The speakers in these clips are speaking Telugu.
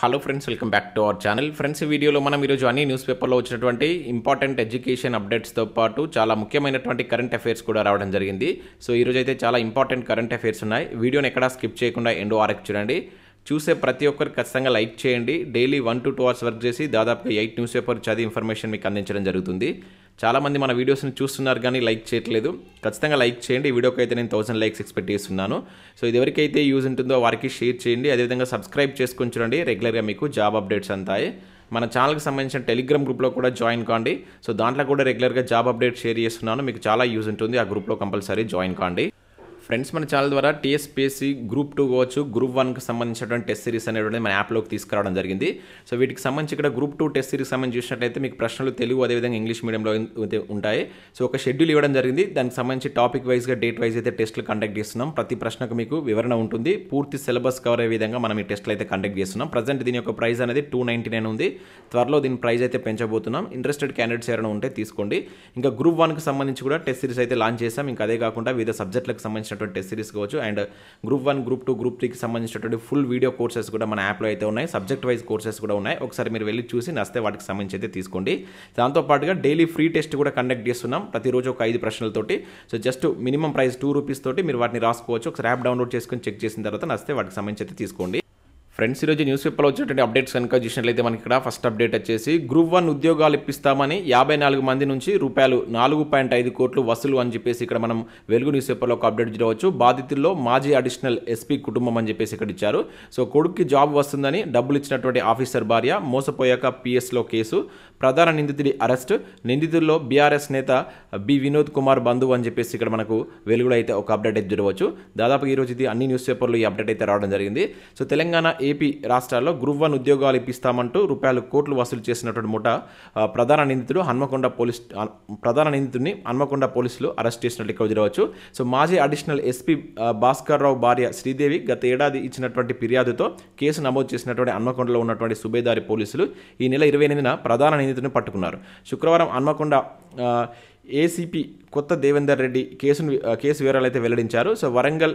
Hello friends, welcome back to our channel. Friends, ఈ వీడియోలో మనం ఈరోజు అన్ని న్యూస్ పేపర్లో వచ్చినటువంటి ఇంపార్టెంట్ ఎడ్యుకేషన్ అప్డేట్స్తో పాటు చాలా ముఖ్యమైనటువంటి కరెంట్ అఫైర్స్ కూడా రావడం జరిగింది. సో ఈరోజు అయితే చాలా ఇంపార్టెంట్ కరెంట్ అఫైర్స్ ఉన్నాయి. వీడియోని ఎక్కడా స్కిప్ చేయకుండా ఎండ్ వరకు చూడండి. చూసే ప్రతి ఒక్కరు ఖచ్చితంగా లైక్ చేయండి. డైలీ 1 to 2 అవర్స్ వర్క్ చేసి దాదాపుగా 8 న్యూస్ పేపర్ చదివి ఇన్ఫర్మేషన్ మీకు అందించడం జరుగుతుంది. చాలామంది మన వీడియోస్ని చూస్తున్నారు కానీ లైక్ చేయట్లేదు. ఖచ్చితంగా లైక్ చేయండి. ఈ వీడియోకి అయితే నేను 1000 లైక్స్ ఎక్స్పెక్ట్ చేస్తున్నాను. సో ఇది ఎవరికైతే యూజ్ ఉంటుందో వారికి షేర్ చేయండి. అదేవిధంగా సబ్స్క్రైబ్ చేసుకొని చూడండి. రెగ్యులర్గా మీకు జాబ్ అప్డేట్స్ అంతాయి. మన ఛానల్కి సంబంధించిన టెలిగ్రామ్ గ్రూప్లో కూడా జాయిన్ కాండి. సో దాంట్లో కూడా రెగ్యులర్గా జాబ్ అప్డేట్ షేర్ చేస్తున్నాను. మీకు చాలా యూజ్ ఉంటుంది. ఆ గ్రూప్లో కంపల్సరీ జాయిన్ కాండి. ఫ్రెండ్స్, మన ఛానల్ ద్వారా టీఎస్పీఎస్సీ గ్రూప్ 2 కావచ్చు, గ్రూప్ 1కి సంబంధించినటువంటి టెస్ట్ సిరీస్ అనేటువంటి మన యాప్లోకి తీసుకురావడం జరిగింది. సో వీటికి సంబంధించి ఇక్కడ గ్రూప్ 2 టెస్ట్ సిరీస్ సంబంధించి చూసినట్లయితే మీకు ప్రశ్నలు తెలుగు అదేవిధంగా ఇంగ్లీష్ మీడియంలో ఉంటాయి. సో ఒక షెడ్యూల్ ఇవ్వడం జరిగింది. దానికి సంబంధించి టాపిక్ వైజ్గా డేట్ వైజ్ అయితే టెస్టులు కండక్ట్ చేస్తున్నాం. ప్రతి ప్రశ్నకు మీకు వివరణ ఉంటుంది. పూర్తి సిలబస్ కవర్ అయ్యే విధంగా మనం ఈ టెస్టులు అయితే కండక్ట్ చేస్తున్నాం. ప్రజెంట్ దీని యొక్క ప్రైస్ అనేది 299 ఉంది. త్వరలో దీని ప్రైస్ అయితే పెంచబోతున్నాం. ఇంట్రెస్టెడ్ క్యాండిడేట్స్ ఎవరైనా ఉంటే తీసుకోండి. ఇంకా గ్రూప్ 1కి సంబంధించి కూడా టెస్ట్ సిరీస్ అయితే లాంచ్ చేస్తాం. ఇంకా అదే కాకుండా వివిధ సబ్జెక్టులకు సంబంధించినటువంటి టెస్ట్ సిరీస్ కావచ్చు అండ్ గ్రూప్ 1, గ్రూప్ 2, గ్రూప్ 3కి సంబంధించినటువంటి ఫుల్ వీడియో కోర్సెస్ కూడా మన యాప్లో అయితే ఉన్నాయి. సబ్జెక్ట్ వైజ్ కోర్సెస్ కూడా ఉన్నాయి. ఒకసారి మీరు వెళ్ళి చూసి నస్తే వాటికి సంబంధించి అయితే తీసుకోండి. దాంతోపాటుగా డైలీ ఫ్రీ టెస్ట్ కూడా కండక్ట్ చేస్తున్నాం. ప్రతిరోజు ఒక 5 ప్రశ్నలతోటి. So just minimum price 2 rupees తోటి మీరు వాటిని రాసుకోవచ్చు. ఒకసారి యాప్ డౌన్లోడ్ చేసుకొని చెక్ చేసిన తర్వాత నస్తే వాటికి సంబంధించి అయితే తీసుకోండి. ఫ్రెండ్స్, ఈరోజు న్యూస్ పేపర్లో వచ్చినటువంటి అప్డేట్స్ కనుక చూసినట్లయితే మనకి ఇక్కడ ఫస్ట్ అప్డేట్ వచ్చేసి గ్రూప్ 1 ఉద్యోగాలు ఇప్పిస్తామని 54 మంది నుంచి రూపాయలు 4.5 కోట్లు వసూలు అని చెప్పేసి ఇక్కడ మనం వెలుగు న్యూస్ పేపర్లో ఒక అప్డేట్ చూడవచ్చు. బాధితుల్లో మాజీ అడిషనల్ ఎస్పీ కుటుంబం అని చెప్పేసి ఇక్కడ ఇచ్చారు. సో కొడుక్కి జాబ్ వస్తుందని డబ్బులు ఇచ్చినటువంటి ఆఫీసర్ భార్య మోసపోయాక పిఎస్లో కేసు, ప్రధాన నిందితుడి అరెస్ట్, నిందితుల్లో బీఆర్ఎస్ నేత బి వినోద్ కుమార్ బంధువు అని చెప్పేసి ఇక్కడ మనకు వెలుగులో అయితే ఒక అప్డేట్ అయితే చూడవచ్చు. దాదాపు ఈరోజు ఇది అన్ని న్యూస్ పేపర్లో ఈ అప్డేట్ అయితే రావడం జరిగింది. సో తెలంగాణ, ఏపీ రాష్ట్రాల్లో గ్రూప్ 1 ఉద్యోగాలు ఇప్పిస్తామంటూ కోట్లు వసూలు చేసినటువంటి ముఠా ప్రధాన నిందితుడిని హన్మకొండ పోలీసులు అరెస్ట్ చేసినట్లు ఇక్కడ చూడవచ్చు. సో మాజీ అడిషనల్ ఎస్పీ భాస్కర్ రావు భార్య శ్రీదేవి గత ఏడాది ఇచ్చినటువంటి ఫిర్యాదుతో కేసు నమోదు చేసినటువంటి హన్మకొండలో ఉన్నటువంటి సుబేదారి పోలీసులు ఈ నెల 28న ప్రధాన నిందితుడిని పట్టుకున్నారు. శుక్రవారం హన్మకొండ ఏసీపీ కొత్త దేవేందర్ రెడ్డి కేసు వివరాలు అయితే వెల్లడించారు. సో వరంగల్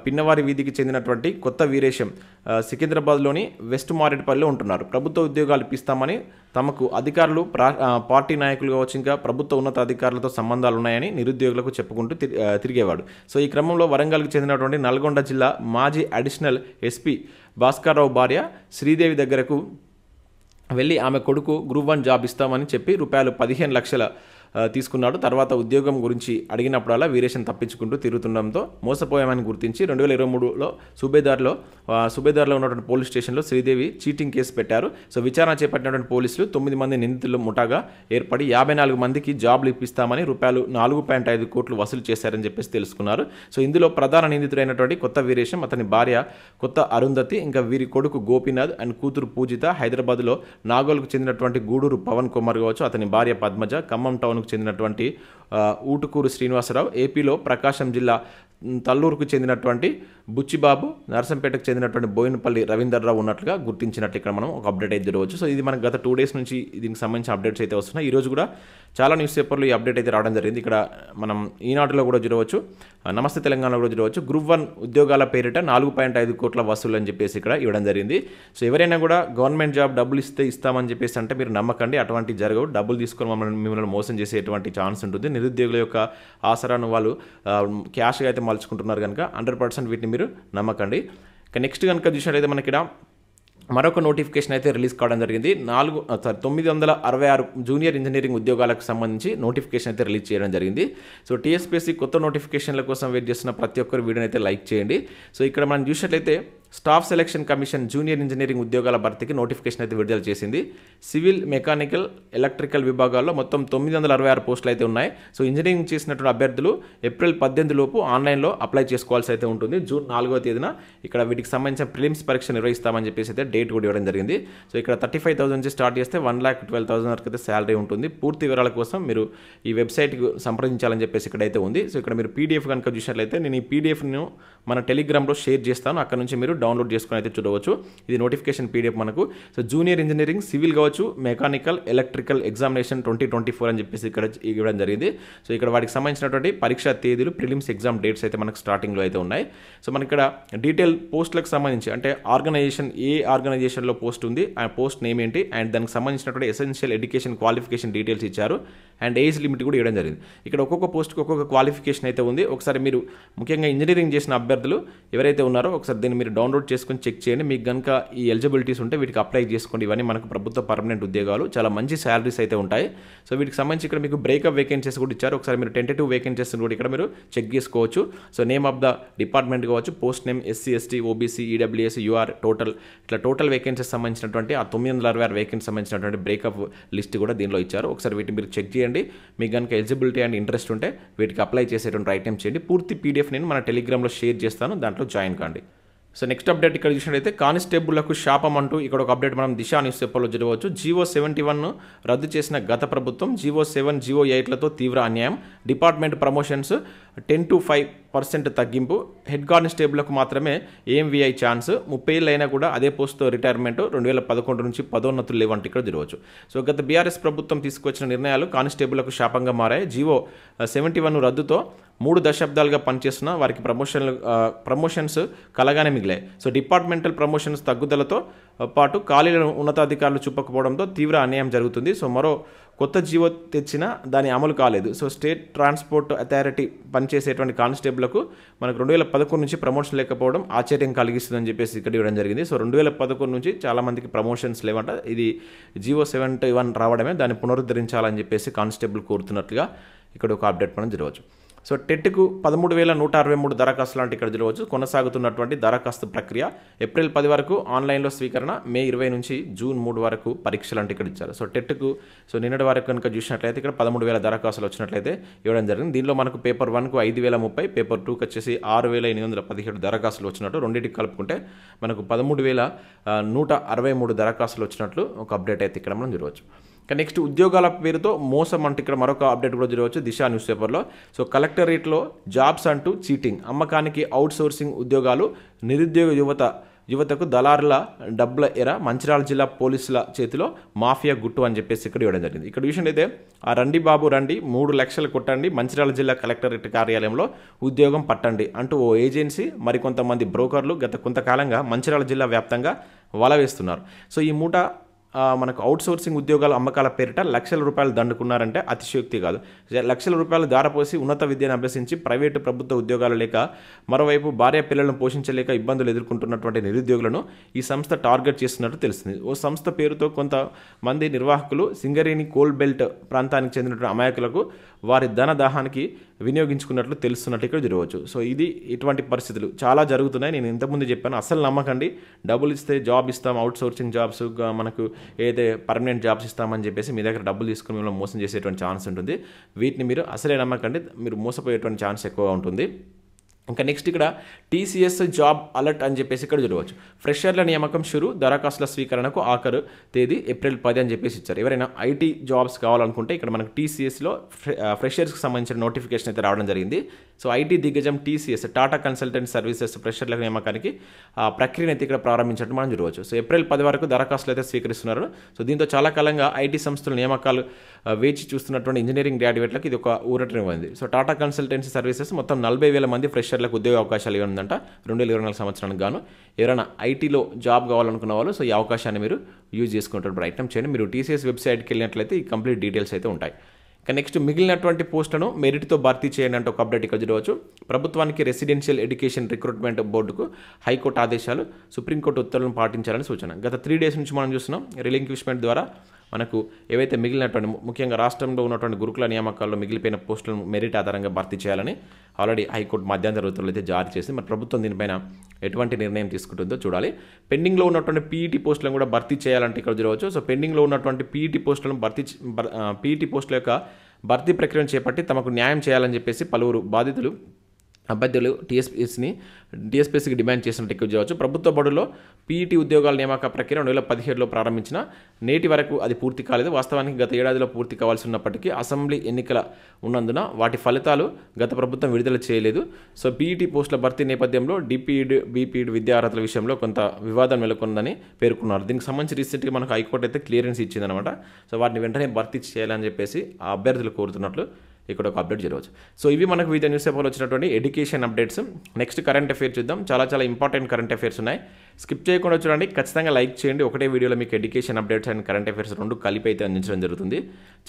పిన్నవారి వీధికి చెందినటువంటి కొత్త వీరేశం సికింద్రాబాద్లోని వెస్ట్ మారేడుపల్లిలో ఉంటున్నారు. ప్రభుత్వ ఉద్యోగాలు ఇప్పిస్తామని తమకు అధికారులు, పార్టీ నాయకులు కావచ్చు, ఇంకా ప్రభుత్వ ఉన్నత అధికారులతో సంబంధాలు ఉన్నాయని నిరుద్యోగులకు చెప్పుకుంటూ తిరిగేవాడు. సో ఈ క్రమంలో వరంగల్కి చెందినటువంటి నల్గొండ జిల్లా మాజీ అడిషనల్ ఎస్పీ భాస్కర్ రావు భార్య శ్రీదేవి దగ్గరకు వెళ్ళి ఆమె కొడుకు గ్రూప్ 1 జాబ్ ఇస్తామని చెప్పి రూపాయలు 15 లక్షల తీసుకున్నాడు. తర్వాత ఉద్యోగం గురించి అడిగినప్పుడల్లా వీరేషన్ తప్పించుకుంటూ తిరుగుతుండడంతో మోసపోయామని గుర్తించి 2023లో సుబేదార్లో ఉన్నటువంటి పోలీస్ స్టేషన్లో శ్రీదేవి చీటింగ్ కేసు పెట్టారు. సో విచారణ చేపట్టినటువంటి పోలీసులు 9 మంది నిందితులు ముఠాగా ఏర్పడి 54 మందికి జాబ్లు ఇప్పిస్తామని రూపాయలు 4.5 కోట్లు వసూలు చేశారని చెప్పేసి తెలుసుకున్నారు. సో ఇందులో ప్రధాన నిందితుడైనటువంటి కొత్త వీరేశం, అతని భార్య కొత్త అరుంధతి, ఇంకా వీరి కొడుకు గోపీనాథ్ అండ్ కూతురు పూజిత హైదరాబాద్లో నాగోల్కు చెందినటువంటి గూడూరు పవన్ కుమార్ కావచ్చు, అతని భార్య పద్మజ ఖమ్మం టౌన్కు చెందినటువంటి ఊటుకూరు శ్రీనివాసరావు, ఏపీలో ప్రకాశం జిల్లా తల్లూరుకు చెందినటువంటి బుచ్చిబాబు, నర్సంపేటకు చెందినటువంటి బోయినపల్లి రవీందర్రావు ఉన్నట్లుగా గుర్తించినట్టు ఇక్కడ మనం ఒక అప్డేట్ అయితే చూడవచ్చు. సో ఇది మనకు గత 2 డేస్ నుంచి దీనికి సంబంధించిన అప్డేట్స్ అయితే వస్తున్నాయి. ఈరోజు కూడా చాలా న్యూస్ పేపర్లు ఈ అప్డేట్ అయితే రావడం జరిగింది. ఇక్కడ మనం ఈనాడులో కూడా చూడవచ్చు, నమస్తే తెలంగాణలో కూడా చూడవచ్చు. గ్రూప్ 1 ఉద్యోగాల పేరిట 4.5 కోట్ల వసూలు అని చెప్పేసి ఇక్కడ ఇవ్వడం జరిగింది. సో ఎవరైనా కూడా గవర్నమెంట్ జాబ్ డబ్బులు ఇస్తామని చెప్పేసి అంటే మీరు నమ్మకండి. అటువంటి జరగవు. డబ్బులు తీసుకొని మిమ్మల్ని మోసం చేసేటువంటి ఛాన్స్ ఉంటుంది. నిరుద్యోగుల యొక్క ఆసరాను వాళ్ళు క్యాష్గా అయితే మలుచుకుంటున్నారు కనుక 100% వీటిని మీరు నమ్మకండి. నెక్స్ట్ కనుక చూసినట్లయితే మనకి ఇక్కడ మరొక నోటిఫికేషన్ అయితే రిలీజ్ కావడం జరిగింది. 966 జూనియర్ ఇంజనీరింగ్ ఉద్యోగాలకు సంబంధించి నోటిఫికేషన్ అయితే రిలీజ్ చేయడం జరిగింది. సో టీఎస్పీఎస్సీ కొత్త నోటిఫికేషన్ల కోసం వెయిట్ చేస్తున్న ప్రతి ఒక్కరు వీడియోని అయితే లైక్ చేయండి. సో ఇక్కడ మనం చూసినట్లయితే staff selection commission junior engineering ఉద్యోగాల భర్తీకి నోటిఫికేషన్ అయితే విడుదల చేసింది. సివిల్, మెకానికల్, ఎలక్ట్రికల్ విభాగాల్లో మొత్తం 966 పోస్టులు అయితే ఉన్నాయి. సో ఇంజనీరింగ్ చేసినటువంటి అభ్యర్థులు ఏప్రిల్ 18 లోపు ఆన్లైన్లో అప్లై చేసుకోవాల్సి అయితే ఉంటుంది. జూన్ 4వ తేదీన ఇక్కడ వీటికి సంబంధించిన ప్రిలిమ్స్ పరీక్ష నిర్వహిస్తామని చెప్పేసి అయితే డేట్ కూడా ఇవ్వడం జరిగింది. సో ఇక్కడ 35,000 నుంచి స్టార్ట్ చేస్తే 1,12,000 వరకు అయితే శాలరీ ఉంటుంది. పూర్తి వివరాల కోసం మీరు ఈ వెబ్సైట్కి సంప్రదించాలని చెప్పేసి ఇక్కడైతే ఉంది. సో ఇక్కడ మీరు పీడిఎఫ్ కనుక చూసినట్లయితే నేను ఈ పీడిఎఫ్ను మన టెలిగ్రామ్లో షేర్ చేస్తాను. అక్కడ నుంచి మీరు డౌన్లోడ్ చేసుకుని అయితే చూడవచ్చు. ఇది నోటిఫికేషన్ పీడిఎఫ్ మనకు. సో జూనియర్ ఇంజనీరింగ్ సివిల్ కావచ్చు, మెకానికల్, ఎలక్ట్రికల్ ఎగ్జామినేషన్ 2024 అని చెప్పేసి ఇక్కడ ఇవ్వడం జరిగింది. సో ఇక్కడ వాటికి సంబంధించినటువంటి పరీక్షా తేదీలు, ప్రిలిమ్స్ ఎగ్జామ్ డేట్స్ అయితే మనకు స్టార్టింగ్లో అయితే ఉన్నాయి. సో మనకి ఇక్కడ డీటెయిల్ పోస్టులకు సంబంధించి అంటే ఆర్గనైజేషన్, ఏ ఆర్గనైజేషన్లో పోస్ట్ ఉంది, ఆ పోస్ట్ నేమ్ ఏంటి, అండ్ దానికి సంబంధించినటువంటి ఎసెన్షియల్ ఎడ్యుకేషన్ క్వాలిఫికేషన్ డీటెయిల్స్ ఇచ్చారు, అండ్ ఏజ్ లిమిట్ కూడా ఇవ్వడం జరిగింది. ఇక్కడ ఒక్కొక్క పోస్ట్కి ఒక్కొక్క క్వాలిఫికేషన్ అయితే ఉంది. ఒకసారి మీరు ముఖ్యంగా ఇంజనీరింగ్ చేసిన అభ్యర్థులు ఎవరైతే ఉన్నారో ఒకసారి దీన్ని మీరు డౌన్లోడ్ చేసుకొని చెక్ చేయండి. మీకు కనుక ఈ ఎలిజిబిలిటీస్ ఉంటే వీటికి అప్లై చేసుకోండి. ఇవన్నీ మనకు ప్రభుత్వ పర్మనెంట్ ఉద్యోగాలు, చాలా మంచి శాలరీస్ అయితే ఉంటాయి. సో వీటికి సంబంధించి ఇక్కడ మీకు బ్రేకప్ వేకెన్సీస్ కూడా ఇచ్చారు. ఒకసారి మీరు టెంటేటివ్ వేకెన్సీస్ కూడా ఇక్కడ మీరు చెక్ చేసుకోవచ్చు. So name of the department కావచ్చు, post name, SC, ST, OBC, EWS, UR, total vacancies సంబంధించినటువంటి ఆ 966 వేకెన్సీ సంబంధించినటువంటి బ్రేకప్ లిస్ట్ కూడా దీనిలో ఇచ్చారు. ఒకసారి వీటిని మీరు చెక్ చేయండి. మీకు కనుక ఎలిజిబిలిటీ అండ్ ఇంట్రెస్ట్ ఉంటే వీటికి అప్లై చేసేటువంటి ఐటమ్ చేయండి. పూర్తి పీడిఎఫ్ నేను మన టెలిగ్రామ్లో షేర్ చేస్తాను, దాంట్లో జాయిన్ కాండి. సో నెక్స్ట్ అప్డేట్ ఇక్కడ చూసినట్లయితే కానిస్టేబుల్లకు శాపం అంటూ ఇక్కడ ఒక అప్డేట్ మనం దిశా న్యూస్ పేపర్లో చదవచ్చు. జీవో 71 రద్దు చేసిన గత ప్రభుత్వం, జీవో 7, జీవో 8లతో తీవ్ర అన్యాయం, డిపార్ట్మెంట్ ప్రమోషన్స్ 10 to 5% తగ్గింపు, హెడ్ కానిస్టేబుల్కు మాత్రమే ఏఎంవిఐ ఛాన్స్, 30 ఏళ్ళు అయినా కూడా అదే పోస్టుతో రిటైర్మెంట్, 2011 నుంచి పదోన్నతులు లేవంటే ఇక్కడ చూడవచ్చు. సో గత బీఆర్ఎస్ ప్రభుత్వం తీసుకొచ్చిన నిర్ణయాలు కానిస్టేబుల్కు శాపంగా మారాయి. జీవో 71 రద్దుతో 3 దశాబ్దాలుగా పనిచేస్తున్న వారికి ప్రమోషన్స్ కలగానే మిగిలాయి. సో డిపార్ట్మెంటల్ ప్రమోషన్స్ తగ్గుదలతో పాటు ఖాళీలను ఉన్నతాధికారులు చూపకపోవడంతో తీవ్ర అన్యాయం జరుగుతుంది. సో మరో కొత్త జీవో తెచ్చినా దాని అమలు కాలేదు. సో స్టేట్ ట్రాన్స్పోర్ట్ అథారిటీ పనిచేసేటువంటి కానిస్టేబుల్కు మనకు 2011 నుంచి ప్రమోషన్ లేకపోవడం ఆశ్చర్యం కలిగిస్తుందని చెప్పేసి ఇక్కడ ఇవ్వడం జరిగింది. సో 2011 నుంచి చాలామందికి ప్రమోషన్స్ లేవంట. ఇది జీవో 71 రావడమే దాన్ని పునరుద్ధరించాలని చెప్పేసి కానిస్టేబుల్ కోరుతున్నట్లుగా ఇక్కడ ఒక అప్డేట్ మనం జరగవచ్చు. సో టెట్కు 13,163 దరఖాస్తులు అంటే ఇక్కడ చూడవచ్చు. కొనసాగుతున్నటువంటి దరఖాస్తు ప్రక్రియ ఏప్రిల్ 10 వరకు ఆన్లైన్లో స్వీకరణ, మే 20 నుంచి జూన్ 3 వరకు పరీక్షలు అంటే ఇక్కడ ఇచ్చారు. సో టెట్కు నిన్నటి వరకు కనుక చూసినట్లయితే ఇక్కడ 13,000 దరఖాస్తులు వచ్చినట్లయితే ఇవ్వడం జరిగింది. దీనిలో మనకు పేపర్ 1కు 5,030, పేపర్ 2కి వచ్చేసి 6,817 దరఖాస్తులు వచ్చినట్టు, రెండింటికి కలుపుకుంటే మనకు 13,163 దరఖాస్తులు వచ్చినట్లు ఒక అప్డేట్ అయితే ఇక్కడ మనం చూడవచ్చు. నెక్స్ట్ ఉద్యోగాల పేరుతో మోసం అంటే ఇక్కడ మరొక అప్డేట్ కూడా చూడవచ్చు దిశా న్యూస్ పేపర్లో. సో కలెక్టరేట్లో జాబ్స్ అంటూ చీటింగ్, అమ్మకానికి అవుట్ సోర్సింగ్ ఉద్యోగాలు, నిరుద్యోగ యువతకు దళారుల డబ్బుల ఎర, మంచిర్యాల జిల్లా పోలీసుల చేతిలో మాఫియా గుట్టు అని చెప్పేసి ఇక్కడ ఇవ్వడం జరిగింది. ఇక్కడ విషయం అయితే ఆ రండి బాబు రండి 3 లక్షలు కొట్టండి, మంచిర్యాల జిల్లా కలెక్టరేట్ కార్యాలయంలో ఉద్యోగం పట్టండి అంటూ ఓ ఏజెన్సీ మరికొంతమంది బ్రోకర్లు గత కొంతకాలంగా మంచిర్యాల జిల్లా వ్యాప్తంగా వల వేస్తున్నారు. సో ఈ మూట మనకు అవుట్ సోర్సింగ్ ఉద్యోగాల అమ్మకాల పేరిట లక్షల రూపాయలు దండుకున్నారంటే అతిశయోక్తి కాదు. లక్షల రూపాయలు దారపోసి ఉన్నత విద్యను అభ్యసించి ప్రైవేటు ప్రభుత్వ ఉద్యోగాలు లేక, మరోవైపు భార్య పిల్లలను పోషించలేక ఇబ్బందులు ఎదుర్కొంటున్నటువంటి నిరుద్యోగులను ఈ సంస్థ టార్గెట్ చేస్తున్నట్టు తెలుస్తుంది. ఓ సంస్థ పేరుతో కొంతమంది నిర్వాహకులు సింగరేణి కోల్ బెల్ట్ ప్రాంతానికి చెందినటువంటి అమాయకులకు వారి ధన దాహానికి వినియోగించుకున్నట్లు తెలుస్తున్నట్టు ఇక్కడ జరగవచ్చు. సో ఇది ఇటువంటి పరిస్థితులు చాలా జరుగుతున్నాయి. నేను ఇంతకుముందు చెప్పాను, అసలు నమ్మకండి. డబ్బులు ఇస్తే జాబ్ ఇస్తాం, అవుట్ సోర్సింగ్ జాబ్స్, మనకు ఏదైతే పర్మనెంట్ జాబ్స్ ఇస్తామని చెప్పేసి మీ దగ్గర డబ్బులు తీసుకుని మిమ్మల్ని మోసం చేసేటువంటి ఛాన్స్ ఉంటుంది. వీటిని మీరు అసలే నమ్మకండి, మీరు మోసపోయేటువంటి ఛాన్స్ ఎక్కువగా ఉంటుంది. ఇంకా నెక్స్ట్ ఇక్కడ టీసీఎస్ జాబ్ అలర్ట్ అని చెప్పేసి ఇక్కడ చూడవచ్చు. ఫ్రెషర్ల నియామకం షురు, దరఖాస్తుల స్వీకరణకు ఆఖరు తేదీ ఏప్రిల్ 10 అని చెప్పేసి ఇచ్చారు. ఎవరైనా ఐటీ జాబ్స్ కావాలనుకుంటే ఇక్కడ మనకు టీసీఎస్లో ఫ్రెషర్స్కి సంబంధించిన నోటిఫికేషన్ అయితే రావడం జరిగింది. సో ఐటీ దిగ్గజం టీసీఎస్, టాటా కన్సల్టెంట్ సర్వీసెస్ ఫ్రెషర్ల నియామకానికి ప్రక్రియను అయితే ఇక్కడ ప్రారంభించినట్టు మనం చూడవచ్చు. సో ఏప్రిల్ 10 వరకు దరఖాస్తులు అయితే స్వీకరిస్తున్నారు. సో దీంతో చాలా కాలంగా ఐటీ సంస్థల నియామకాలు వేచి చూస్తున్నటువంటి ఇంజనీరింగ్ గ్రాడ్యుయేట్లకు ఇది ఒక ఊరటనివ్వండి. సో టాటా కన్సల్టెన్సీ సర్వీసెస్ మొత్తం 40,000 మంది ఫ్రెషర్లకు ఉద్యోగ అవకాశాలు ఇవ్వనుందంట 2024 సంవత్సరానికి గాను. ఎవరైనా ఐటీలో జాబ్ కావాలనుకున్న వాళ్ళు సో ఈ అవకాశాన్ని మీరు యూజ్ చేసుకుంటారు, ప్రయత్నం చేయండి. మీరు టీసీఎస్ వెబ్సైట్కి వెళ్ళినట్లయితే ఈ కంప్లీట్ డీటెయిల్స్ అయితే ఉంటాయి. ఇక నెక్స్ట్ మిగిలినటువంటి పోస్టులను మెరిట్తో భర్తీ చేయండి అంటే ఒక అప్డేట్ ఇక్కడ చూడవచ్చు. ప్రభుత్వానికి రెసిడెన్షియల్ ఎడ్యుకేషన్ రిక్రూట్మెంట్ బోర్డుకు హైకోర్టు ఆదేశాలు, సుప్రీంకోర్టు ఉత్తర్వులను పాటించాలని సూచన. గత 3 days నుంచి మనం చూస్తున్నాం రిలింక్విష్మెంట్ ద్వారా మనకు ఏవైతే మిగిలినటువంటి ముఖ్యంగా రాష్ట్రంలో ఉన్నటువంటి గురుకుల నియామకాల్లో మిగిలిపోయిన పోస్టులను మెరిట్ ఆధారంగా భర్తీ చేయాలని ఆల్రెడీ హైకోర్టు మధ్యంతర ఉత్తర్వులు అయితే జారీ చేసి మరి ప్రభుత్వం దీనిపైన ఎటువంటి నిర్ణయం తీసుకుంటుందో చూడాలి. పెండింగ్లో ఉన్నటువంటి పీఈటీ పోస్టులను కూడా భర్తీ చేయాలంటే ఇక్కడ చూడవచ్చు. సో పెండింగ్లో ఉన్నటువంటి పీఈటీ పోస్టులను పీఈటీ పోస్టుల యొక్క భర్తీ ప్రక్రియను చేపట్టి తమకు న్యాయం చేయాలని చెప్పేసి పలువురు బాధితులు అభ్యర్థులు టీఎస్పీఎస్సీకి డిమాండ్ చేసినట్టు ఎక్కువ చేయవచ్చు. ప్రభుత్వ బడుల్లో పీఈటీ ఉద్యోగాల నియామక ప్రక్రియ 2017లో ప్రారంభించిన నేటి వరకు అది పూర్తి కాలేదు. వాస్తవానికి గత ఏడాదిలో పూర్తి కావాల్సి ఉన్నప్పటికీ అసెంబ్లీ ఎన్నికల ఉన్నందున వాటి ఫలితాలు గత ప్రభుత్వం విడుదల చేయలేదు. సో పీఈటీ పోస్టుల భర్తీ నేపథ్యంలో బీపీఈడి విద్యా అర్హతల విషయంలో కొంత వివాదం నెలకొందని పేర్కొన్నారు. దీనికి సంబంధించి రీసెంట్గా మనకు హైకోర్టు అయితే క్లియరెన్స్ ఇచ్చిందనమాట. సో వాటిని వెంటనే భర్తీ చేయాలని చెప్పేసి ఆ అభ్యర్థులు కోరుతున్నట్లు ఇక్కడ ఒక అప్డేట్ జరగవచ్చు. సో ఇవి మనకు వివిధ న్యూస్ పేపర్లో వచ్చినటువంటి education updates. Next current affairs చూద్దాం. చాలా ఇంపార్టెంట్ కరెంట్ అఫైర్స్ ఉన్నాయి. స్కిప్ చేయకుండా చూడండి, ఖచ్చితంగా లైక్ చేయండి. ఒకటే వీడియోలో మీకు education updates and current affairs రెండు కలిపి అయితే అందించడం జరుగుతుంది.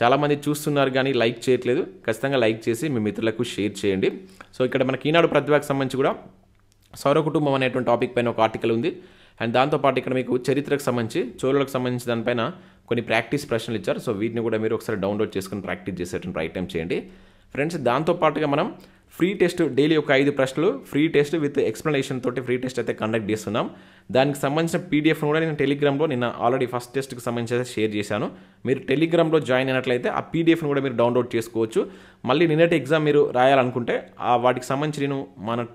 చాలామంది చూస్తున్నారు కానీ లైక్ చేయట్లేదు. ఖచ్చితంగా లైక్ చేసి మీ మిత్రులకు షేర్ చేయండి. సో ఇక్కడ మనకి ఈనాడు ప్రతిభకు సంబంధించి కూడా సౌర కుటుంబం అనేటువంటి టాపిక్ పైన ఒక ఆర్టికల్ ఉంది. అండ్ దాంతోపాటు ఇక్కడ మీకు చరిత్రకు సంబంధించి చోళులకు సంబంధించి దానిపైన కొన్ని ప్రాక్టీస్ ప్రశ్నలు ఇచ్చారు. సో వీటిని కూడా మీరు ఒకసారి డౌన్లోడ్ చేసుకుని ప్రాక్టీస్ చేసేటువంటి ప్రయత్నం చేయండి ఫ్రెండ్స్. దాంతోపాటుగా మనం ఫ్రీ టెస్ట్ డైలీ ఒక 5 ప్రశ్నలు ఫ్రీ టెస్ట్ విత్ ఎక్స్ప్లెనేషన్ తోటి ఫ్రీ టెస్ట్ అయితే కండక్ట్ చేస్తున్నాం. దానికి సంబంధించిన పీడిఎఫ్ను కూడా నేను టెలిగ్రామ్లో నిన్న ఆల్రెడీ ఫస్ట్ టెస్ట్కి సంబంధించి అయితే షేర్ చేశాను. మీరు టెలిగ్రామ్లో జాయిన్ అయినట్లయితే ఆ పీడిఎఫ్ను కూడా మీరు డౌన్లోడ్ చేసుకోవచ్చు. మళ్ళీ నిన్నటి ఎగ్జామ్ మీరు రాయాలనుకుంటే వాటికి సంబంధించి నేను మన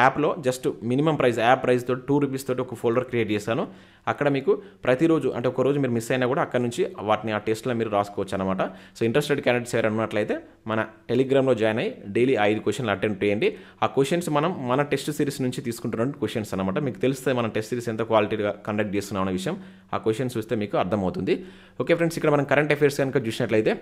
యాప్లో just minimum price app price తోటి 2 రూపీస్ తోటి ఒక ఫోల్డర్ క్రియేట్ చేశాను. అక్కడ మీకు ప్రతిరోజు అంటే ఒక రోజు మీరు మిస్ అయినా కూడా అక్కడ నుంచి వాటిని ఆ టెస్ట్లో మీరు రాసుకోవచ్చు అనమాట. సో ఇంట్రెస్టెడ్ క్యాండిడేట్స్ ఎవరు అన్నట్లయితే మన టెలిగ్రామ్లో జాయిన్ అయ్యి డైలీ 5 క్వశ్చన్లు అటెంప్ట్ చేయండి. ఆ క్వశ్చన్స్ మన టెస్ట్ సిరీస్ నుంచి తీసుకుంటున్న క్వశ్చన్స్ అనమాట. మీకు తెలిస్తే మన టెస్ట్ సిరీస్ ఎంత క్వాలిటీగా కండక్ట్ చేస్తున్నాం అనే విషయం ఆ క్వశ్చన్స్ చూస్తే మీకు అర్థమవుతుంది. ఓకే ఫ్రెండ్స్, ఇక్కడ మనం కరెంట్ అఫైర్స్ కనుక చూసినట్లయితే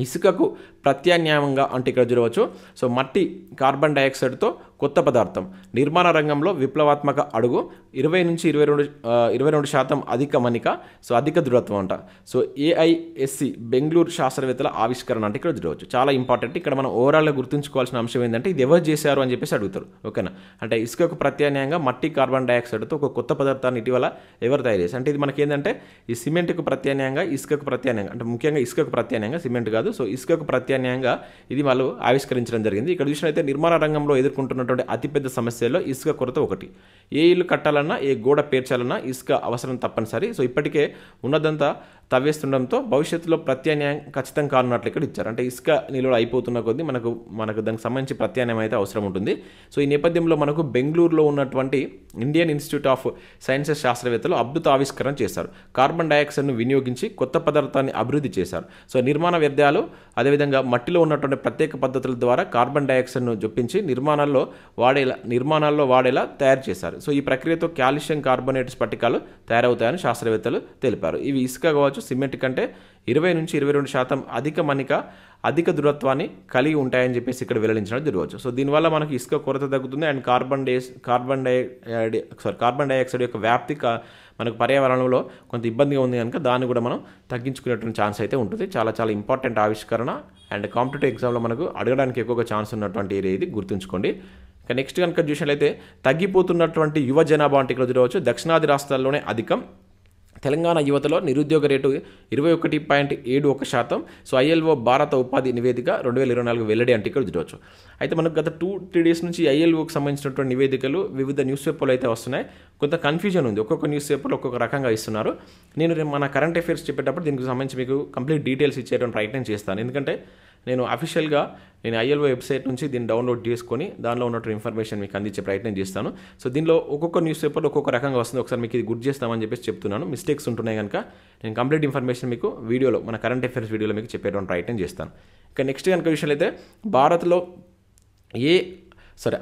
ఇసుకకు ప్రత్యామ్నాయంగా అంటే ఇక్కడ చూడవచ్చు. సో మట్టి కార్బన్ డైఆక్సైడ్తో కొత్త పదార్థం నిర్మాణ రంగంలో విప్లవాత్మక అడుగు 20 నుంచి 22% అధిక మన్నిక. సో అధిక దృఢత్వం అంట. సో ఏఐఎస్సి బెంగళూరు శాస్త్రవేత్తల ఆవిష్కరణ అంటే ఇక్కడ చూడవచ్చు. చాలా ఇంపార్టెంట్. ఇక్కడ మనం ఓవరాల్గా గుర్తుంచుకోవాల్సిన అంశం ఏంటంటే ఇది ఎవరు చేశారు అని చెప్పేసి అడుగుతారు. ఓకేనా, అంటే ఇసుకకు ప్రత్యామ్నాయంగా మట్టి కార్బన్ డైఆక్సైడ్తో ఒక కొత్త పదార్థాన్ని ఇటీవల ఎవరు తయారు చేశారు అంటే ఇది మనకి ఏంటంటే ఈ సిమెంట్కు ప్రత్యామ్నాయంగా ఇసుకకు ప్రత్యామ్నాయంగా అంటే ముఖ్యంగా ఇసుకకు ప్రత్యామ్నాయంగా సిమెంట్ కాదు. సో ఇసుకకు ప్రత్యామ్నాయంగా ఇది వాళ్ళు ఆవిష్కరించడం జరిగింది. ఇక్కడ చూసినట్లయితే నిర్మాణ రంగంలో ఎదుర్కొంటున్నటువంటి అతిపెద్ద సమస్యల్లో ఇసుక కొరత ఒకటి. ఏ ఇల్లు కట్టాలన్నా ఏ గోడ పేర్చాలన్నా ఇసుక అవసరం తప్పనిసరి. సో ఇప్పటికే ఉన్నదంతా తవ్వేస్తుండడంతో భవిష్యత్తులో ప్రత్యామ్నాయం ఖచ్చితంగా కానున్నట్లు ఇక్కడ ఇచ్చారు. అంటే ఇసుక నిల్వలు అయిపోతున్న కొద్దీ మనకు దానికి సంబంధించి ప్రత్యామ్నాయం అయితే అవసరం ఉంటుంది. సో ఈ నేపథ్యంలో మనకు బెంగళూరులో ఉన్నటువంటి ఇండియన్ ఇన్స్టిట్యూట్ ఆఫ్ సైన్సెస్ శాస్త్రవేత్తలు అద్భుత ఆవిష్కరణ చేశారు. కార్బన్ డైఆక్సైడ్ను వినియోగించి కొత్త పదార్థాన్ని అభివృద్ధి చేశారు. సో నిర్మాణ వ్యర్థాలు అదేవిధంగా మట్టిలో ఉన్నటువంటి ప్రత్యేక పద్ధతుల ద్వారా కార్బన్ డైఆక్సైడ్ను జొప్పించి నిర్మాణాల్లో వాడేలా తయారు చేశారు. సో ఈ ప్రక్రియతో కాల్షియం కార్బోనేట్ స్ఫటికాలు తయారవుతాయని శాస్త్రవేత్తలు తెలిపారు. ఇవి ఇసుక కావచ్చు సిమెంట్ కంటే 20 నుంచి 22% అధిక మన్నిక అధిక దృఢత్వాన్ని కలిగి ఉంటాయని చెప్పేసి ఇక్కడ వెల్లడించడం జరగవచ్చు. సో దీనివల్ల మనకి ఇసుక కొరత తగ్గుతుంది అండ్ కార్బన్ డైఆక్సైడ్ యొక్క వ్యాప్తి మనకు పర్యావరణంలో కొంత ఇబ్బందిగా ఉంది కనుక దాన్ని కూడా మనం తగ్గించుకునేటువంటి ఛాన్స్ అయితే ఉంటుంది. చాలా ఇంపార్టెంట్ ఆవిష్కరణ అండ్ కాంపిటేటివ్ ఎగ్జామ్లో మనకు అడగడానికి ఎక్కువగా ఛాన్స్ ఉన్నటువంటి ఏరియా ఇది, గుర్తుంచుకోండి. ఇక నెక్స్ట్ కనుక చూసినట్లయితే తగ్గిపోతున్నటువంటి యువ జనాభా అంటే ఇక్కడ చూడవచ్చు. దక్షిణాది రాష్ట్రాల్లోనే అధికం. తెలంగాణ యువతలో నిరుద్యోగ రేటు 21.71%. సో ఐఎల్ఓ భారత ఉపాధి నివేదిక 2024 వెల్లడి అంటే ఇక్కడ చూడవచ్చు. అయితే మనకు గత 2-3 డేస్ నుంచి ఐఎల్ఓకి సంబంధించినటువంటి నివేదికలు వివిధ న్యూస్ పేపర్లు అయితే వస్తున్నాయి. కొంత కన్ఫ్యూజన్ ఉంది. ఒక్కొక్క న్యూస్ పేపర్లో ఒక్కొక్క రకంగా ఇస్తున్నారు. నేను మన కరెంట్ అఫైర్స్ చెప్పేటప్పుడు దీనికి సంబంధించి మీకు కంప్లీట్ డీటెయిల్స్ ఇచ్చేటువంటి ప్రయత్నం చేస్తాను. ఎందుకంటే నేను అఫీషియల్గా ఐఎల్ఓ వెబ్సైట్ నుంచి దీన్ని డౌన్లోడ్ చేసుకొని దానిలో ఉన్నటువంటి ఇన్ఫర్మేషన్ మీకు అందించే ప్రయత్నం చేస్తాను. సో దీనిలో ఒక్కొక్క న్యూస్ పేపర్లో ఒక్కొక్క రకంగా వస్తుంది. ఒకసారి మీకు ఇది గుర్తు చేస్తామని చెప్పేసి చెప్తున్నాను. మిస్టేక్స్ ఉంటున్నాయి కనుక నేను కంప్లీట్ ఇన్ఫర్మేషన్ మీకు వీడియోలో మన కరెంట్ అఫైర్స్ వీడియోలో మీకు చెప్పేటువంటి ప్రయత్నం చేస్తాను. ఇక నెక్స్ట్ కనుక విషయాలు అయితే భారత్లో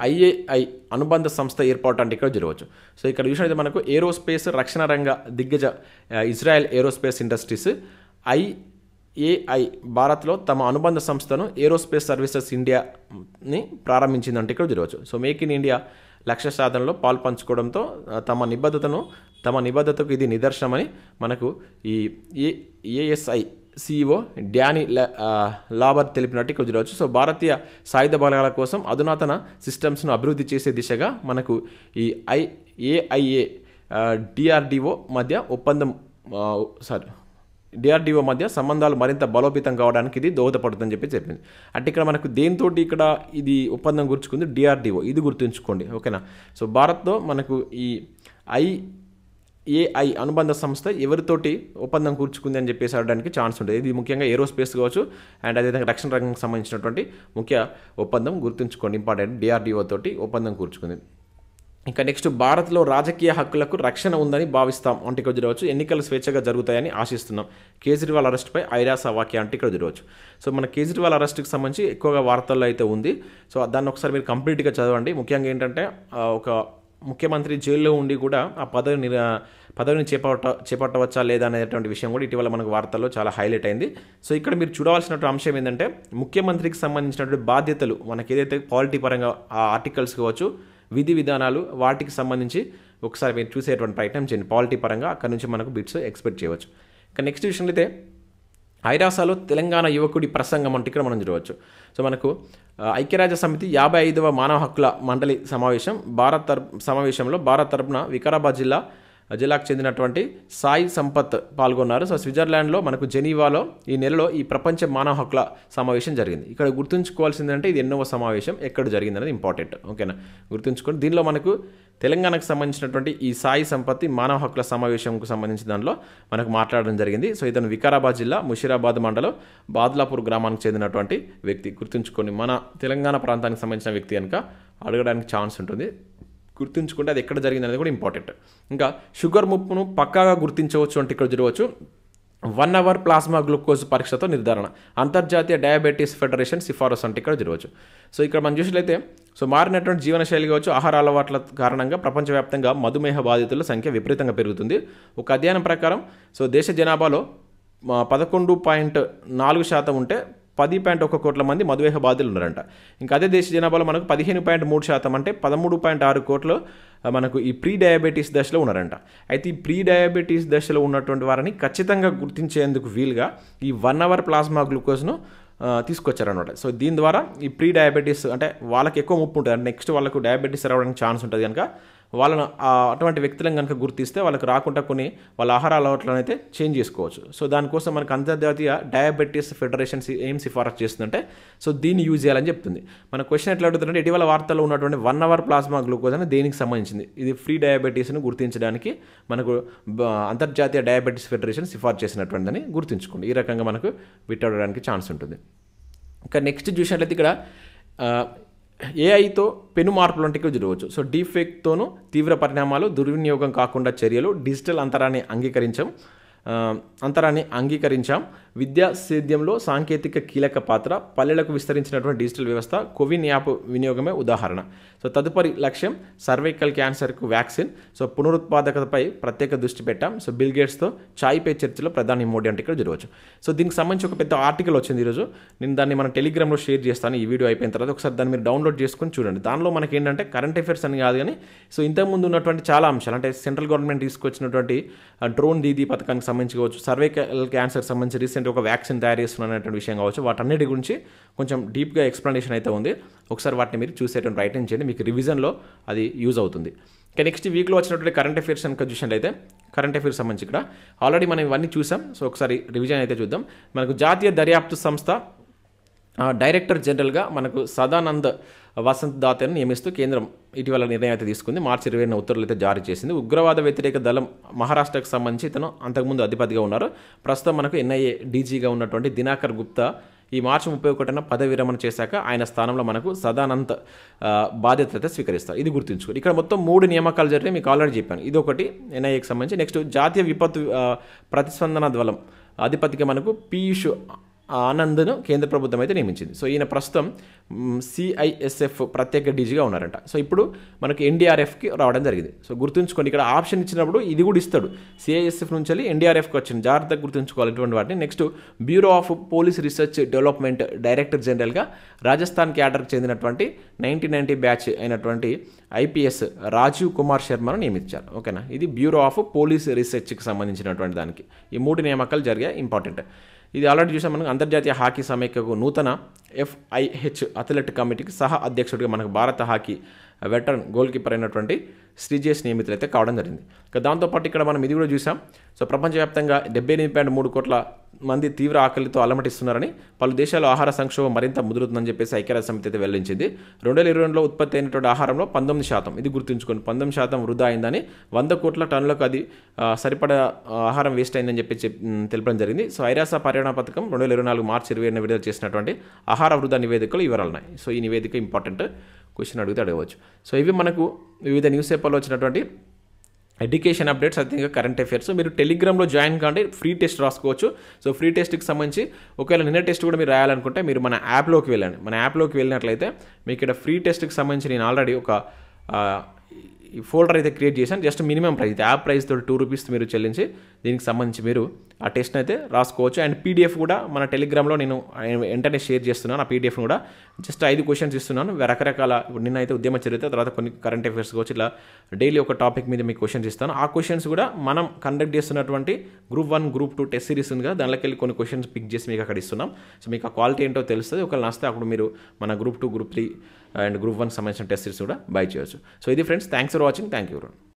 ఐఏఐ అనుబంధ సంస్థ ఏర్పాటు అంటే ఇక్కడ జరగవచ్చు. సో ఇక్కడ చూసినట్లయితే మనకు ఏరోస్పేస్ రక్షణ రంగ దిగ్గజ ఇజ్రాయెల్ ఏరోస్పేస్ ఇండస్ట్రీస్ ఐఏఐ భారత్లో తమ అనుబంధ సంస్థను ఏరోస్పేస్ సర్వీసెస్ ఇండియాని ప్రారంభించిందంటే ఇక్కడ జరగవచ్చు. సో మేక్ ఇన్ ఇండియా లక్ష్య సాధనలో పాలు పంచుకోవడంతో తమ నిబద్ధతకు ఇది నిదర్శనమని మనకు ఈ ఏఎస్ఐ CEO డ్యానీ లాబర్ తెలిపినట్టు ఇక్కడ చూడవచ్చు. సో భారతీయ సాయుధ బలగాల కోసం అధునాతన సిస్టమ్స్ను అభివృద్ధి చేసే దిశగా మనకు ఈ ఏఐఏ డిఆర్డిఓ మధ్య సంబంధాలు మరింత బలోపేతం కావడానికి ఇది దోహదపడుతుందని చెప్పి చెప్పింది. అంటే ఇక్కడ మనకు దేనితోటి ఇక్కడ ఇది ఒప్పందం గుర్చుకుంది, డిఆర్డిఓ, ఇది గుర్తుంచుకోండి. ఓకేనా. సో భారత్లో మనకు ఈ ఏఐ అనుబంధ సంస్థ ఎవరితోటి ఒప్పందం కూర్చుకుంది అని చెప్పేసి అడగడానికి ఛాన్స్ ఉంటుంది. ఇది ముఖ్యంగా ఏరోస్పేస్ కావచ్చు అండ్ అదేవిధంగా రక్షణ రంగానికి సంబంధించినటువంటి ముఖ్య ఒప్పందం గుర్తుంచుకోండి, ఇంపార్టెంట్. DRDO తోటి ఒప్పందం కూర్చుకుంది. ఇంకా నెక్స్ట్, భారత్లో రాజకీయ హక్కులకు రక్షణ ఉందని భావిస్తాం అంటే ఇక్కడ జరగవచ్చు. ఎన్నికలు స్వేచ్ఛగా జరుగుతాయని ఆశిస్తున్నాం. కేజ్రీవాల్ అరెస్ట్పై ఐరాస వాక్య అంటే ఇక్కడ జరగవచ్చు. సో మన కేజ్రీవాల్ అరెస్ట్కి సంబంధించి ఎక్కువగా వార్తల్లో అయితే ఉంది. సో దాన్ని ఒకసారి మీరు కంప్లీట్గా చదవండి. ముఖ్యంగా ఏంటంటే ఒక ముఖ్యమంత్రి జైల్లో ఉండి కూడా ఆ పదవిని చేపట్టవచ్చా లేదా అనేటువంటి విషయం కూడా ఇటీవల మనకు వార్తల్లో చాలా హైలైట్ అయింది. సో ఇక్కడ మీరు చూడవలసినటువంటి అంశం ఏంటంటే ముఖ్యమంత్రికి సంబంధించినటువంటి బాధ్యతలు మనకి ఏదైతే పాలిటీ పరంగా ఆ ఆర్టికల్స్ కావచ్చు, విధి విధానాలు, వాటికి సంబంధించి ఒకసారి మీరు చూసేటువంటి ప్రయత్నం చేయండి. పాలిటీ పరంగా అక్కడ నుంచి మనకు బిట్స్ ఎక్స్పెక్ట్ చేయవచ్చు. ఇక నెక్స్ట్ విషయం అయితే ఐరాసలో తెలంగాణ యువకుడి ప్రసంగం అంటే ఇక్కడ మనం చూడవచ్చు. సో మనకు ఐక్యరాజ్య సమితి 55వ మానవ హక్కుల మండలి సమావేశంలో భారత్ తరపున వికారాబాద్ జిల్లాకు చెందినటువంటి సాయి సంపత్ పాల్గొన్నారు. సో స్విట్జర్లాండ్లో మనకు జెనీవాలో ఈ నెలలో ఈ ప్రపంచ మానవ హక్కుల సమావేశం జరిగింది. ఇక్కడ గుర్తుంచుకోవాల్సిందంటే ఇది ఎన్నవ సమావేశం, ఎక్కడ జరిగింది అనేది ఇంపార్టెంట్. ఓకేనా, గుర్తుంచుకోండి. దీనిలో మనకు తెలంగాణకు సంబంధించినటువంటి ఈ సాయి సంపత్తి మానవ హక్కుల సమావేశంకు సంబంధించిన దానిలో మనకు మాట్లాడడం జరిగింది. సో ఇతను వికారాబాద్ జిల్లా ముషీరాబాద్ మండలం బాద్లాపూర్ గ్రామానికి చెందినటువంటి వ్యక్తి. గుర్తుంచుకోండి, మన తెలంగాణ ప్రాంతానికి సంబంధించిన వ్యక్తి కనుక అడగడానికి ఛాన్స్ ఉంటుంది. గుర్తుంచుకుంటే అది ఎక్కడ జరిగింది అనేది కూడా ఇంపార్టెంట్. ఇంకా షుగర్ ముప్పును పక్కాగా గుర్తించవచ్చు అంటే ఇక్కడ చూడవచ్చు. 1 అవర్ ప్లాస్మా గ్లూకోజ్ పరీక్షతో నిర్ధారణ, అంతర్జాతీయ డయాబెటీస్ ఫెడరేషన్ సిఫారసు అంటే ఇక్కడ చూడవచ్చు. సో ఇక్కడ మనం చూసినట్లయితే సో మారినటువంటి జీవనశైలి కావచ్చు, ఆహార అలవాట్ల కారణంగా ప్రపంచవ్యాప్తంగా మధుమేహ బాధితుల సంఖ్య విపరీతంగా పెరుగుతుంది. ఒక అధ్యయనం ప్రకారం సో దేశ జనాభాలో 11.4% ఉంటే 10.1 కోట్ల మంది మధుమేహ బాధితులు ఉన్నారంట. ఇంకా అదే దేశ జనాభాలో మనకు 15.3% అంటే 13.6 కోట్లు మనకు ఈ ప్రీ డయాబెటీస్ దశలో ఉన్నారంట. అయితే ఈ ప్రీ డయాబెటీస్ దశలో ఉన్నటువంటి వారిని ఖచ్చితంగా గుర్తించేందుకు వీలుగా ఈ 1 అవర్ ప్లాస్మా గ్లూకోజ్ను తీసుకొచ్చారనమాట. సో దీని ద్వారా ఈ ప్రీ డయాబెటీస్ అంటే వాళ్ళకి ఎక్కువ ముప్పు ఉంటుంది, అంటే నెక్స్ట్ వాళ్ళకు డయాబెటీస్ రావడానికి ఛాన్స్ ఉంటుంది కనుక వాళ్ళను అటువంటి వ్యక్తులను కనుక గుర్తిస్తే వాళ్ళకి రాకుండా కొన్ని వాళ్ళ ఆహార అలవాట్లను అయితే చేంజ్ చేసుకోవచ్చు. సో దానికోసం మనకు అంతర్జాతీయ డయాబెటీస్ ఫెడరేషన్ ఏం సిఫారసు చేస్తుందంటే సో దీన్ని యూజ్ చేయాలని చెప్తుంది. మన క్వశ్చన్ ఎట్లా అడుగుతుందంటే ఇటీవల వార్తల్లో ఉన్నటువంటి 1 అవర్ ప్లాస్మా గ్లూకోజ్ అని దేనికి సంబంధించింది, ఇది ఫ్రీ డయాబెటీస్ను గుర్తించడానికి మనకు అంతర్జాతీయ డయాబెటీస్ ఫెడరేషన్ సిఫారసు చేసినటువంటిదని గుర్తుంచుకోండి. ఈ రకంగా మనకు విట్టడానికి ఛాన్స్ ఉంటుంది. ఇంకా నెక్స్ట్ చూసినట్లయితే ఇక్కడ ఏఐతో పెను మార్పులు అంటే ఇక్కడ జరగవచ్చు. సో డీఫేక్తోనూ తీవ్ర పరిణామాలు, దుర్వినియోగం కాకుండా చర్యలు, డిజిటల్ అంతరాన్ని అంగీకరించాం, విద్యా సేద్యంలో సాంకేతిక కీలక పాత్ర, పల్లెలకు విస్తరించినటువంటి డిజిటల్ వ్యవస్థ, కోవిన్ యాప్ వినియోగమే ఉదాహరణ. సో తదుపరి లక్ష్యం సర్వైకల్ క్యాన్సర్కు వ్యాక్సిన్. సో పునరుత్పాదకతపై ప్రత్యేక దృష్టి పెట్టాం. సో బిల్ గేట్స్తో చాయ్ పే చర్చలో ప్రధాని మోడీ అంటే ఇక్కడ జరగవచ్చు. సో దీనికి సంబంధించి ఒక పెద్ద ఆర్టికల్ వచ్చింది ఈరోజు. నేను దాన్ని మన టెలిగ్రామ్లో షేర్ చేస్తాను ఈ వీడియో అయిపోయిన తర్వాత. ఒకసారి దాన్ని మీరు డౌన్లోడ్ చేసుకొని చూడండి. దానిలో మనకి ఏంటంటే కరెంట్ అఫైర్స్ అని కాదు కానీ సో ఇంతకుముందు ఉన్నటువంటి చాలా అంశాలు, అంటే సెంట్రల్ గవర్నమెంట్ తీసుకొచ్చినటువంటి డ్రోన్ దీదీ పథకానికి సంబంధించి కావచ్చు, సర్వైకల్ క్యాన్సర్ సంబంధించి రీసెంట్ ఒక వ్యాక్సిన్ తయారు చేస్తున్నటువంటి విషయం కావచ్చు, వాటన్నిటి గురించి కొంచెం డీప్గా ఎక్స్ప్లెనేషన్ అయితే ఉంది. ఒకసారి వాటిని మీరు చూసేటువంటి ప్రయత్నం చేయండి, మీకు రివిజన్లో అది యూజ్ అవుతుంది. ఇంకా నెక్స్ట్ వీక్లో వచ్చినటువంటి కరెంట్ అఫైర్స్ కనుక చూసినట్లయితే కరెంట్ అఫైర్స్ సంబంధించి ఇక్కడ ఆల్రెడీ మనం ఇవన్నీ చూసాం. సో ఒకసారి రివిజన్ అయితే చూద్దాం. మనకు జాతీయ దర్యాప్తు సంస్థ డైరెక్టర్ జనరల్గా మనకు సదానంద్ వసంత్ దాతను నియమిస్తూ కేంద్రం ఇటీవల నిర్ణయం అయితే తీసుకుంది. మార్చి 20న ఉత్తర్వులు అయితే జారీ చేసింది. ఉగ్రవాద వ్యతిరేక దళం మహారాష్ట్రకు సంబంధించి ఇతను అంతకుముందు అధిపతిగా ఉన్నారు. ప్రస్తుతం మనకు NIA డీజీగా ఉన్నటువంటి దినాకర్ గుప్తా ఈ మార్చి 31న పదవి విరమణ చేశాక ఆయన స్థానంలో మనకు సదానంద్ బాధ్యతలు అయితే స్వీకరిస్తారు. ఇది గుర్తుంచుకోండి. ఇక్కడ మొత్తం 3 నియామకాలు జరిగినాయి, మీకు ఆల్రెడీ చెప్పాను. ఇది ఒకటి NIAకి సంబంధించి. నెక్స్ట్ జాతీయ విపత్తు ప్రతిస్పందన దళం అధిపతిగా మనకు పీయూష్ ఆనంద్ను కేంద్ర ప్రభుత్వం అయితే నియమించింది. సో ఈయన ప్రస్తుతం CISF ప్రత్యేక డీజీగా ఉన్నారంట. సో ఇప్పుడు మనకు NDRFకి రావడం జరిగింది. సో గుర్తుంచుకోండి, ఇక్కడ ఆప్షన్ ఇచ్చినప్పుడు ఇది కూడా ఇస్తాడు. CISF నుంచి వెళ్ళి NDRFకి వచ్చింది, జాగ్రత్తగా గుర్తుంచుకోవాలి ఇటువంటి వాటిని. Next bureau of police research development director జనరల్గా రాజస్థాన్ క్యాడర్కి చెందినటువంటి 1990 బ్యాచ్ అయినటువంటి IPS రాజీవ్ కుమార్ శర్మను నియమించారు. ఓకేనా, ఇది బ్యూరో ఆఫ్ పోలీస్ రీసెర్చ్కి సంబంధించినటువంటి దానికి ఈ 3 నియామకాలు జరిగాయి, ఇంపార్టెంట్. ఇది ఆల్రెడీ చూసాం. మనకు అంతర్జాతీయ హాకీ సమైక్యకు నూతన FIH అథ్లెట్ కమిటీకి సహా అధ్యక్షుడిగా మనకు భారత హాకీ వెటరన్ గోల్ కీపర్ అయినటువంటి శ్రీజేష్ నియమితులు అయితే కావడం జరిగింది. ఇక దాంతోపాటు ఇక్కడ మనం ఇది కూడా చూసాం. సో ప్రపంచవ్యాప్తంగా 78.3 కోట్ల మంది తీవ్ర ఆకలితో అలమటిస్తున్నారని, పలు దేశాల్లో ఆహార సంక్షోభం మరింత ముదురుతుందని చెప్పేసి ఐక్యరాజ్య సమితి అయితే వెల్లడించింది. 2022లో ఉత్పత్తి అయినటువంటి ఆహారంలో 19%, ఇది గుర్తుంచుకోండి, 19% వృధా అయిందని, 100 కోట్ల టన్నులకు అది సరిపడా ఆహారం వేస్ట్ అయిందని చెప్పి తెలపడం జరిగింది. సో ఐరాస పర్యావరణ పథకం 2024 మార్చి 27న విడుదల చేసినటువంటి ఆహార వృధా నివేదికలు వివరాలు ఉన్నాయి. సో ఈ నివేదిక ఇంపార్టెంట్, క్వశ్చన్ అడిగితే అడగవచ్చు. సో ఇవి మనకు వివిధ న్యూస్ పేపర్లో వచ్చినటువంటి ఎడ్యుకేషన్ అప్డేట్స్, అయితే ఇంకా కరెంట్ అఫైర్స్. మీరు టెలిగ్రామ్లో జాయిన్ కాండి, ఫ్రీ టెస్ట్ రాసుకోవచ్చు. సో ఫ్రీ టెస్ట్కి సంబంధించి ఒకవేళ నిన్న టెస్ట్ కూడా మీరు రాయాలనుకుంటే మీరు మన యాప్లోకి వెళ్ళండి. మన యాప్లోకి వెళ్ళినట్లయితే మీకు ఇక్కడ ఫ్రీ టెస్ట్కి సంబంధించి నేను ఆల్రెడీ ఒక ఈ ఫోల్డర్ అయితే క్రియేట్ చేశాను. జస్ట్ మినిమం ప్రైస్, ఇది యాప్ ప్రైస్ తోటి 2 రూపీస్ మీరు చెల్లించి దీనికి సంబంధించి మీరు ఆ టెస్ట్ అయితే రాసుకోవచ్చు. అండ్ పీడిఎఫ్ కూడా మన టెలిగ్రామ్లో నేను వెంటనే షేర్ చేస్తున్నాను. ఆ పీడిఎఫ్ కూడా జస్ట్ 5 క్వశ్చన్స్ ఇస్తున్నాను. రకరకాల, ఇప్పుడు నిన్న అయితే ఉద్యమ చరిత్ర, తర్వాత కొన్ని కరెంట్ అఫైర్స్ కావచ్చు, ఇలా డైలీ ఒక టాపిక్ మీద మీకు క్వశ్చన్స్ ఇస్తాను. ఆ క్వశ్చన్స్ కూడా మనం కండక్ట్ చేస్తున్నటువంటి గ్రూప్ 1, గ్రూప్ 2 టెస్ట్ సిరీస్ ఉంది కదా, దాంట్లోకి వెళ్ళి కొన్ని క్వశ్చన్స్ పిక్ చేసి మీకు అక్కడ ఇస్తున్నాం. సో మీకు ఆ క్వాలిటీ ఏంటో తెలుస్తుంది. ఒకవేళ నచ్చితే అప్పుడు మీరు మన గ్రూప్ 2, గ్రూప్ 3 అండ్ గ్రూప్ 1 సంబంధించిన టెస్ట్ సిరీస్ కూడా బై చేయవచ్చు. సో ఇది friends, thanks for watching. Thank you.